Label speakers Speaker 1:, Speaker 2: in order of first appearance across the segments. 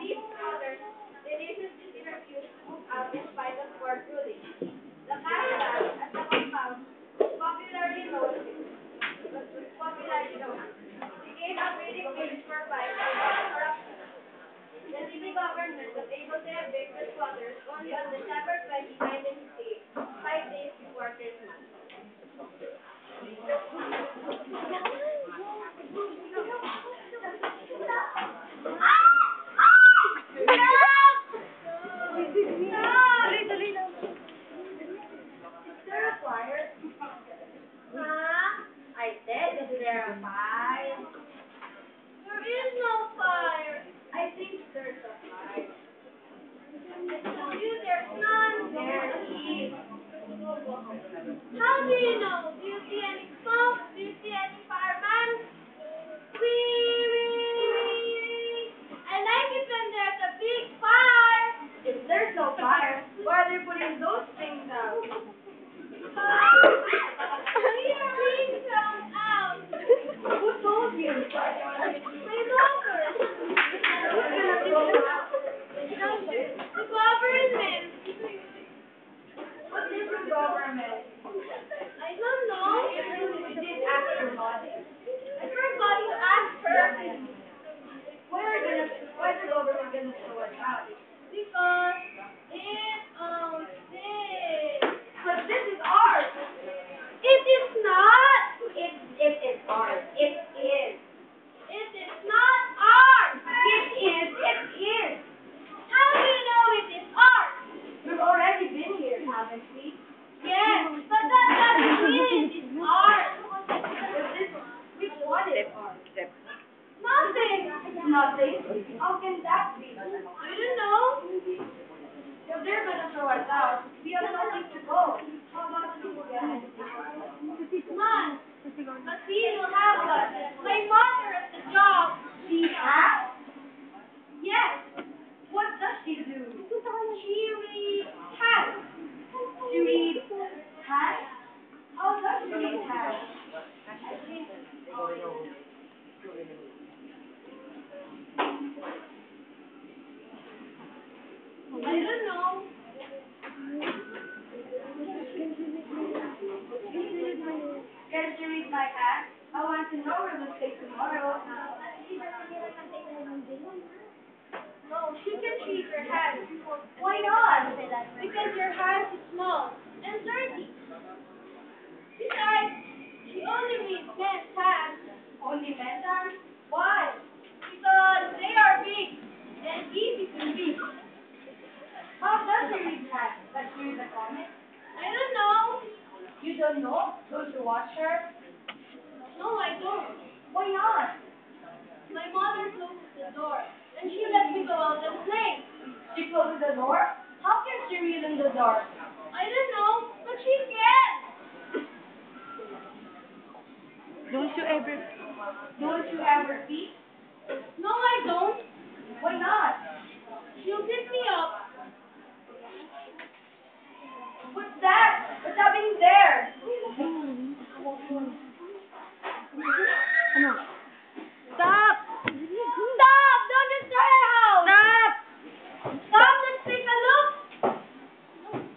Speaker 1: These brothers religiously refused to move out in spite of court rulings. The caravan, as the compound, was popularly known, became a breeding place for vice and corruption. The city government was able to evict the squatters only on December 20, 1958, 5 days before Christmas. Is there a fire? Huh? I said, is there a fire? There is no fire. I think there's a fire. I told you there's none. There is. How do you know? Do you see any smoke? Do you see any fireman? Wee. I like it when there's a big fire. If there's no fire, why are they putting those things out? We are being thrown out. Who told you? My daughter. Who's gonna throw them out? The government. What is the government? I don't know. You did ask your mother. I forgot to ask her. Why the government gonna throw us out? Because it owns this. But this is ours. It is not. It is ours. It is. It is not ours. It is. It is. How do you know it is ours? We've already been here, haven't we? Yes, but that doesn't mean it is ours. Which one is ours? Nothing. Nothing? How can that be? I don't know. If they're gonna throw us out, we have nothing to go. How about you guys? None. But we will have one. My mother has the job. She has? Yes. What does she do? She reads hats. She reads hats? How does she read hats? I think. I don't know. Can she read my hat? I want to know where we'll stay tomorrow. No, she can read her hat. Why not? Because your hat is small and dirty. Besides, she only reads men's hats. Only men's hats? Why? Because they are big and easy to read. How does she read hats? Does she read the comic? I don't know. You don't know? Don't you watch her? No, I don't. Why not? My mother closes the door, and she lets me go out and play. She closes the door? How can she read in the dark? I don't know, but she can. Don't you ever see? No, I don't. Why not? She'll pick me up. What's that? What's happening there? Stop! Stop! Don't destroy our house! Stop! Stop! Let's take a look!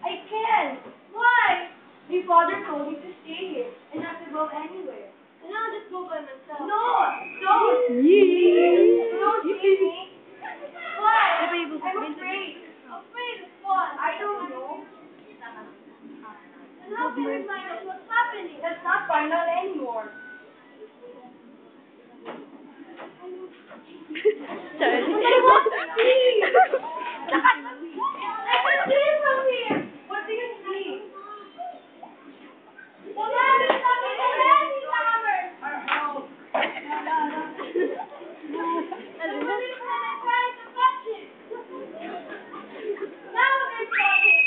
Speaker 1: I can't. Why? My father told me to stay here and not to go anywhere. And I'll just go by myself. No! Don't! Don't leave me. Why? I'm afraid. Afraid of what? I don't know. And how can we find out what's happening? Let's not find out anymore.
Speaker 2: Sorry.
Speaker 1: I want to see! I can see it from here! What do you see? The man is coming to the hammers! The policemen are trying to catch him! Now they've got him!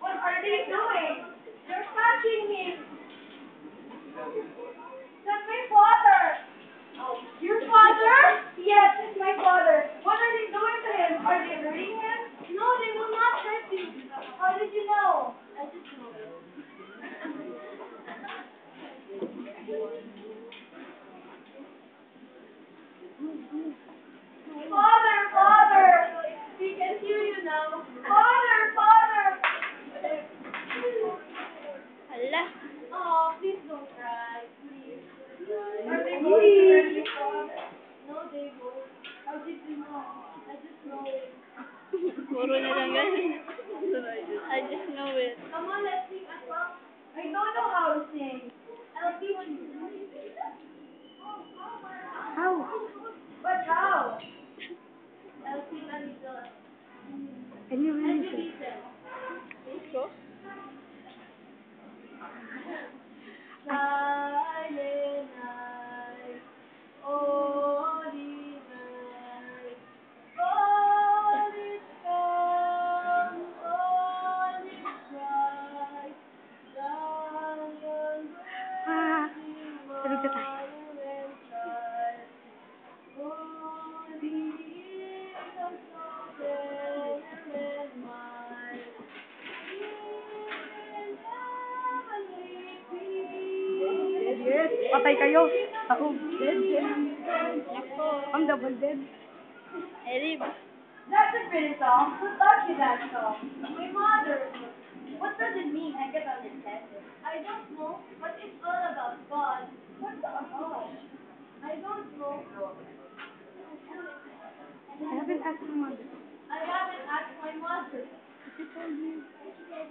Speaker 1: What are they doing? They're catching him. That's my father. Your father? Yes, it's my father. What are they doing to I just know it.
Speaker 2: Puro na lang ganun. I just know it.
Speaker 1: Come on, let's sing as well. I don't know how to sing. I'll teach you.
Speaker 2: How?
Speaker 1: But how? I'll sing a little.
Speaker 2: Can you
Speaker 1: And
Speaker 2: really
Speaker 1: you
Speaker 2: sing?
Speaker 1: listen.
Speaker 2: Go?
Speaker 1: Silent night, holy night, all is calm, all is bright, Zion virgin
Speaker 2: Tulog na tayo.
Speaker 1: mother and child, holy is the sovereign and mild, in heavenly peace.
Speaker 2: Yes. Patay kayo. Ako. Dead. Ako. I'm double dead. Elib.
Speaker 1: That's a pretty song. Who taught you that song? My mother. What does it mean? I can't understand it. I don't know, but it's all about God. What's about God? I don't know.
Speaker 2: I haven't asked my mother.
Speaker 1: I haven't asked my mother.
Speaker 2: She told me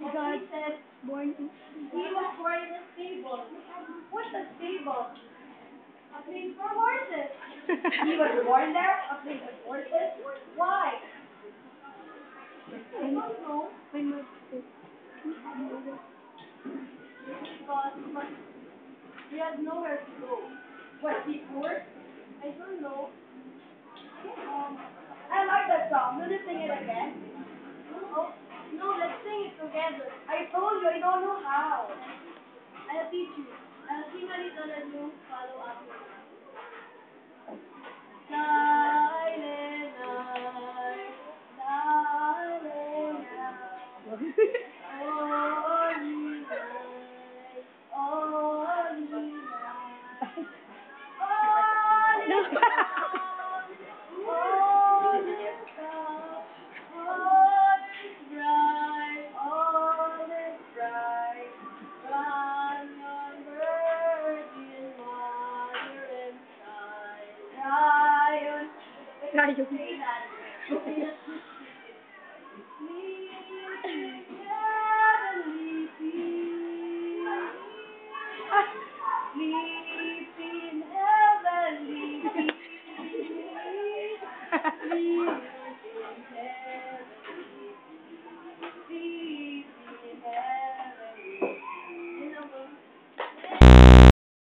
Speaker 1: But
Speaker 2: God
Speaker 1: she said
Speaker 2: born in...
Speaker 1: he was born in a stable. What's a stable? A place for horses. He was born there? A place for horses? Why? I don't know.
Speaker 2: My mother said,
Speaker 1: Because he has nowhere to go. Was he poor? I don't know. I like that song. Will you sing it again? Oh, no, let's sing it together. I told you I don't know how. I'll teach you. I'll sing a little and you follow after. Silent night, silent night, holy night, holy night. All is calm, all is calm, all is bright, all is bright. Zion, virgin mother and child. Zion.
Speaker 2: Zion.